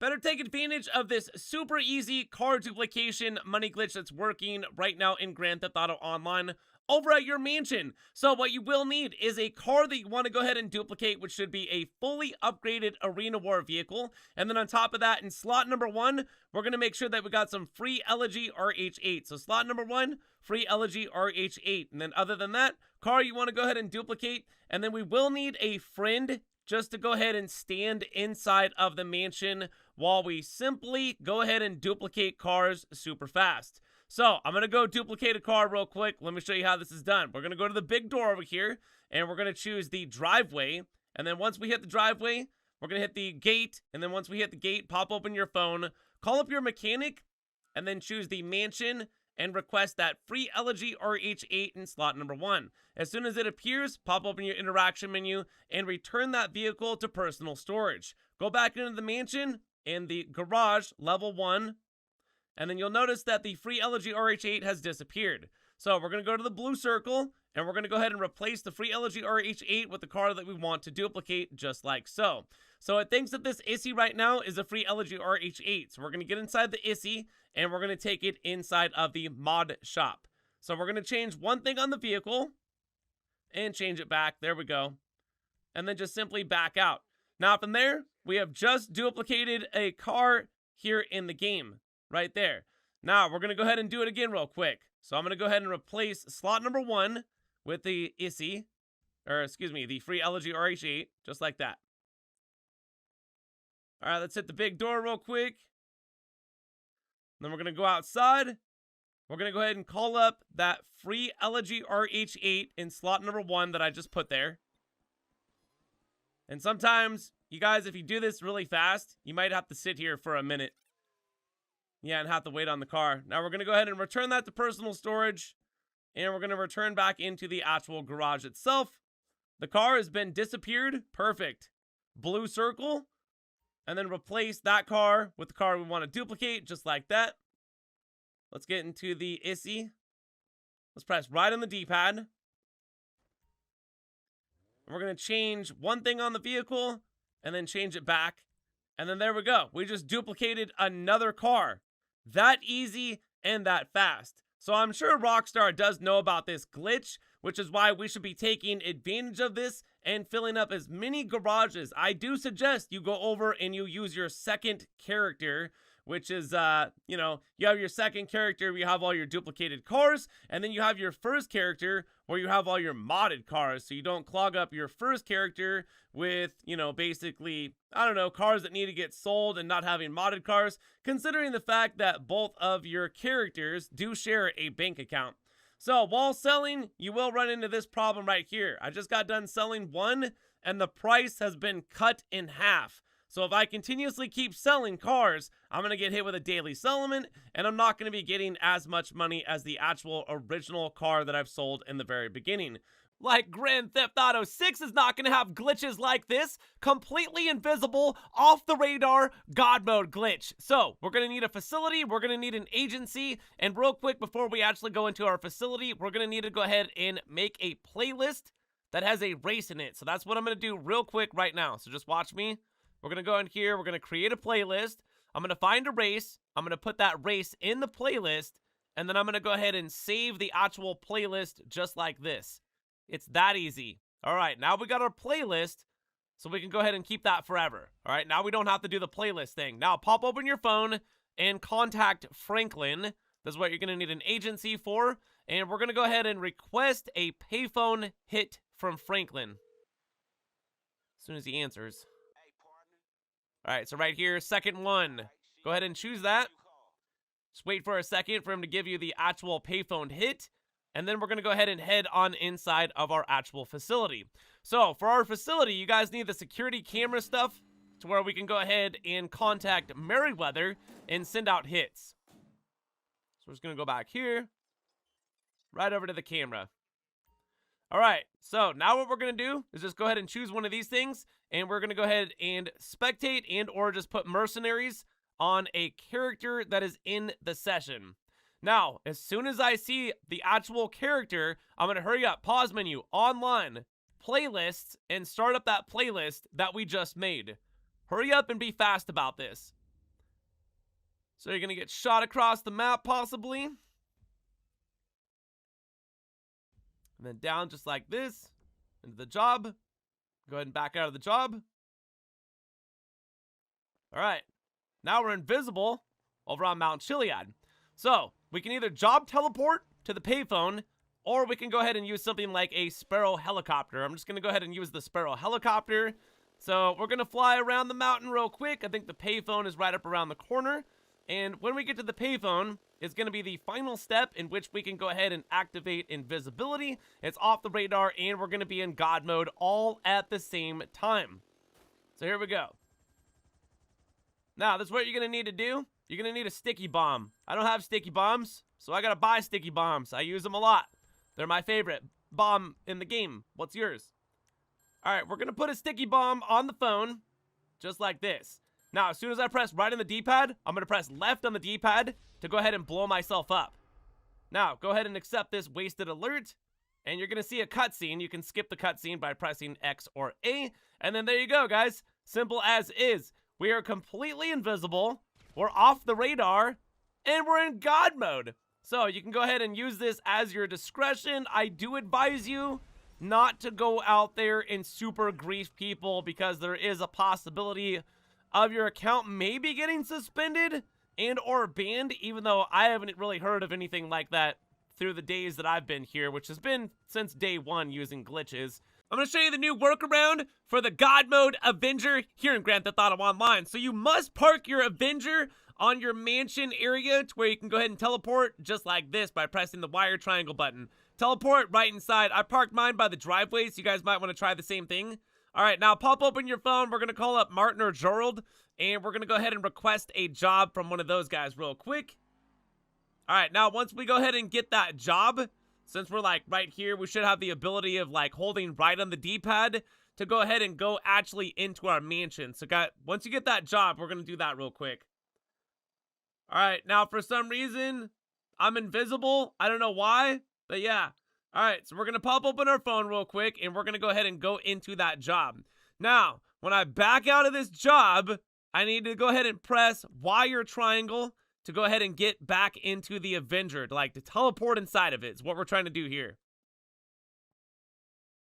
better take advantage of this super easy car duplication money glitch that's working right now in Grand Theft Auto Online over at your mansion. So what you will need is a car that you want to go ahead and duplicate, which should be a fully upgraded Arena War vehicle. And then on top of that, in slot number 1, we're going to make sure that we got some free Elegy RH8. So slot number 1, free Elegy RH8. And then other than that, car you want to go ahead and duplicate. And then we will need a friend just to go ahead and stand inside of the mansion while we simply go ahead and duplicate cars super fast. So I'm going to go duplicate a car real quick. Let me show you how this is done. We're going to go to the big door over here, and we're going to choose the driveway. And then once we hit the driveway, we're going to hit the gate. And then once we hit the gate, pop open your phone, call up your mechanic, and then choose the mansion and request that free Elegy RH8 in slot number 1. As soon as it appears, pop open your interaction menu and return that vehicle to personal storage. Go back into the mansion in the garage, level 1, and then you'll notice that the free Elegy RH8 has disappeared. So we're going to go to the blue circle, and we're going to go ahead and replace the free Elegy RH8 with the car that we want to duplicate, just like so. So it thinks that this ISI right now is a free Elegy RH8. So we're going to get inside the ISI, and we're going to take it inside of the mod shop. So we're going to change one thing on the vehicle, and change it back. There we go. And then just simply back out. Now from there, we have just duplicated a car here in the game. Right there. Now, we're going to go ahead and do it again real quick. So I'm going to go ahead and replace slot number 1 with the ISI, or excuse me, the free Elegy RH8, just like that. All right, let's hit the big door real quick. Then we're going to go outside. We're going to go ahead and call up that free Elegy RH8 in slot number 1 that I just put there. And sometimes, you guys, if you do this really fast, you might have to sit here for a minute. Yeah, and have to wait on the car. Now we're going to go ahead and return that to personal storage. And we're going to return back into the actual garage itself. The car has been disappeared. Perfect. Blue circle. And then replace that car with the car we want to duplicate, just like that. Let's get into the ISI. Let's press right on the D-pad. And we're going to change one thing on the vehicle, and then change it back. And then there we go. We just duplicated another car. That easy and that fast. So I'm sure Rockstar does know about this glitch, which is why we should be taking advantage of this and filling up as many garages. I do suggest you go over and you use your second character, which is, you know, you have your second character where you have all your duplicated cars, and then you have your first character where you have all your modded cars, so you don't clog up your first character with, you know, basically, I don't know, cars that need to get sold and not having modded cars, considering the fact that both of your characters do share a bank account. So while selling, you will run into this problem right here. I just got done selling one, and the price has been cut in half. So if I continuously keep selling cars, I'm going to get hit with a daily settlement, and I'm not going to be getting as much money as the actual original car that I've sold in the very beginning. Like Grand Theft Auto 6 is not going to have glitches like this, completely invisible, off the radar, God mode glitch. So we're going to need a facility, we're going to need an agency, and real quick before we actually go into our facility, we're going to need to go ahead and make a playlist that has a race in it. So that's what I'm going to do real quick right now. So just watch me. We're going to go in here, we're going to create a playlist. I'm going to find a race, I'm going to put that race in the playlist, and then I'm going to go ahead and save the actual playlist just like this. It's that easy. All right, now we got our playlist, so we can go ahead and keep that forever. All right, now we don't have to do the playlist thing. Now pop open your phone and contact Franklin. This is what you're going to need an agency for, and we're going to go ahead and request a payphone hit from Franklin as soon as he answers. All right, so right here, second one. Go ahead and choose that. Just wait for a second for him to give you the actual payphone hit. And then we're going to go ahead and head on inside of our actual facility. So for our facility, you guys need the security camera stuff to where we can go ahead and contact Merriweather and send out hits. So we're just going to go back here, right over to the camera. All right, so now what we're going to do is just go ahead and choose one of these things, and we're going to go ahead and spectate and or just put mercenaries on a character that is in the session. Now, as soon as I see the actual character, I'm going to hurry up, pause menu, online, playlists, and start up that playlist that we just made. Hurry up and be fast about this. So you're going to get shot across the map, possibly. And then down just like this. Into the job. Go ahead and back out of the job. Alright. Now we're invisible over on Mount Chiliad. So, we can either job teleport to the payphone, or we can go ahead and use something like a Sparrow helicopter. I'm just going to go ahead and use the Sparrow helicopter. So, we're going to fly around the mountain real quick. I think the payphone is right up around the corner. And when we get to the payphone, it's going to be the final step in which we can go ahead and activate invisibility. It's off the radar, and we're going to be in God mode all at the same time. So here we go. Now, this is what you're going to need to do. You're going to need a sticky bomb. I don't have sticky bombs, so I got to buy sticky bombs. I use them a lot. They're my favorite bomb in the game. What's yours? All right, we're going to put a sticky bomb on the phone, just like this. Now, as soon as I press right on the D-pad, I'm going to press left on the D-pad to go ahead and blow myself up. Now, go ahead and accept this wasted alert, and you're going to see a cutscene. You can skip the cutscene by pressing X or A, and then there you go, guys. Simple as is. We are completely invisible, we're off the radar, and we're in God mode. So you can go ahead and use this as your discretion. I do advise you not to go out there and super grief people, because there is a possibility of your account maybe getting suspended and or banned, even though I haven't really heard of anything like that through the days that I've been here, which has been since day one using glitches. I'm going to show you the new workaround for the God Mode Avenger here in Grand Theft Auto Online. So you must park your Avenger on your mansion area to where you can go ahead and teleport just like this by pressing the wire triangle button. Teleport right inside. I parked mine by the driveway, so you guys might want to try the same thing. All right, now pop open your phone. We're going to call up Martin or Gerald, and we're going to go ahead and request a job from one of those guys real quick. All right, now once we go ahead and get that job, since we're like right here, we should have the ability of like holding right on the D-pad to go ahead and go actually into our mansion. So once you get that job, we're going to do that real quick. All right, now for some reason, I'm invisible. I don't know why, but yeah. All right, so we're going to pop open our phone real quick, and we're going to go ahead and go into that job. Now, when I back out of this job, I need to go ahead and press wire triangle to go ahead and get back into the Avenger, to teleport inside of it. Is what we're trying to do here.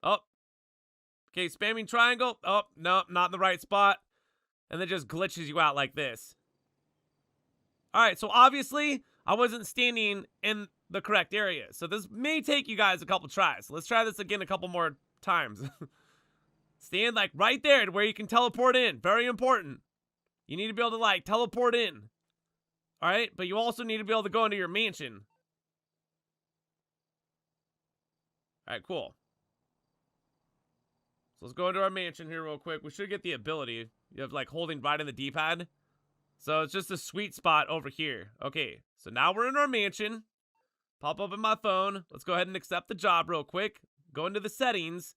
Oh. Okay, spamming triangle. Oh, no, not in the right spot. And then just glitches you out like this. All right, so obviously, I wasn't standing in the correct area. So this may take you guys a couple tries. Let's try this again a couple more times. Stand like right there to where you can teleport in. Very important. You need to be able to teleport in. All right, but you also need to be able to go into your mansion. All right, cool. So let's go into our mansion here real quick. We should get the ability. You have holding right on the D-pad. So it's just a sweet spot over here. Okay, so now we're in our mansion. Pop up in my phone. Let's go ahead and accept the job real quick. Go into the settings.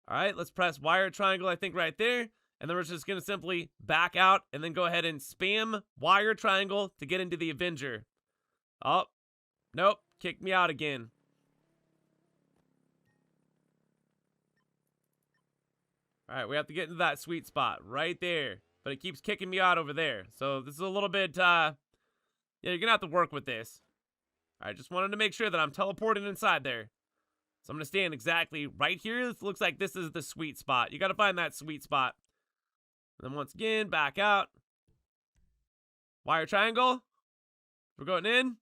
All right, let's press wire triangle, I think right there. And then we're just going to simply back out and then go ahead and spam wire triangle to get into the Avenger. Oh, nope, kicked me out again. All right, we have to get into that sweet spot right there. But it keeps kicking me out over there. So this is a little bit, yeah, you're going to have to work with this. All right, just wanted to make sure that I'm teleporting inside there. So I'm going to stand exactly right here. This looks like this is the sweet spot. You got to find that sweet spot. And then once again, back out. Wire triangle. We're going in.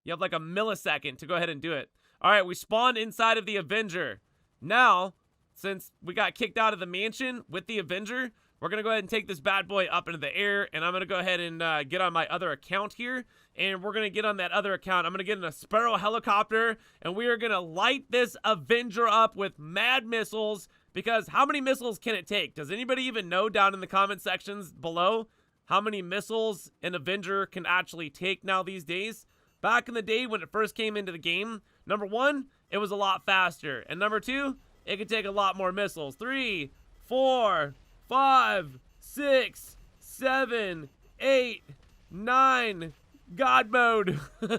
You have a millisecond to go ahead and do it. All right, we spawned inside of the Avenger. Now, since we got kicked out of the mansion with the Avenger, we're going to go ahead and take this bad boy up into the air, and I'm going to go ahead and get on my other account here, and we're going to get on that other account. I'm going to get in a Sparrow helicopter, and we are going to light this Avenger up with mad missiles, because how many missiles can it take? Does anybody even know down in the comment sections below how many missiles an Avenger can actually take now these days? Back in the day when it first came into the game, number one, it was a lot faster, and number two, it could take a lot more missiles. 3, 4, 5, 6, 7, 8, 9. God mode. Look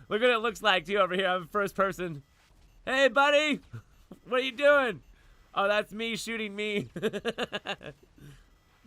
what it looks like too over here. I'm first person. Hey, buddy. What are you doing? Oh, that's me shooting me.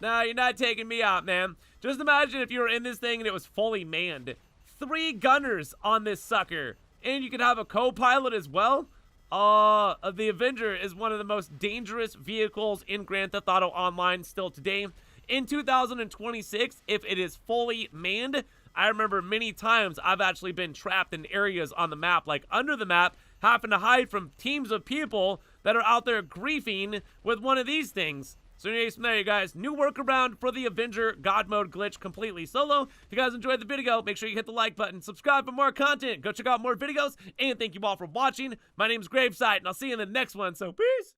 Nah, you're not taking me out, man. Just imagine if you were in this thing and it was fully manned. 3 gunners on this sucker. And you could have a co-pilot as well. The Avenger is one of the most dangerous vehicles in Grand Theft Auto Online still today. In 2026, if it is fully manned, I remember many times I've actually been trapped in areas on the map, like under the map, having to hide from teams of people that are out there griefing with one of these things. So anyways, from there, you guys, new workaround for the Avenger God Mode glitch completely solo. If you guys enjoyed the video, make sure you hit the like button, subscribe for more content, go check out more videos, and thank you all for watching. My name is GRAVESIGHT, and I'll see you in the next one, so peace!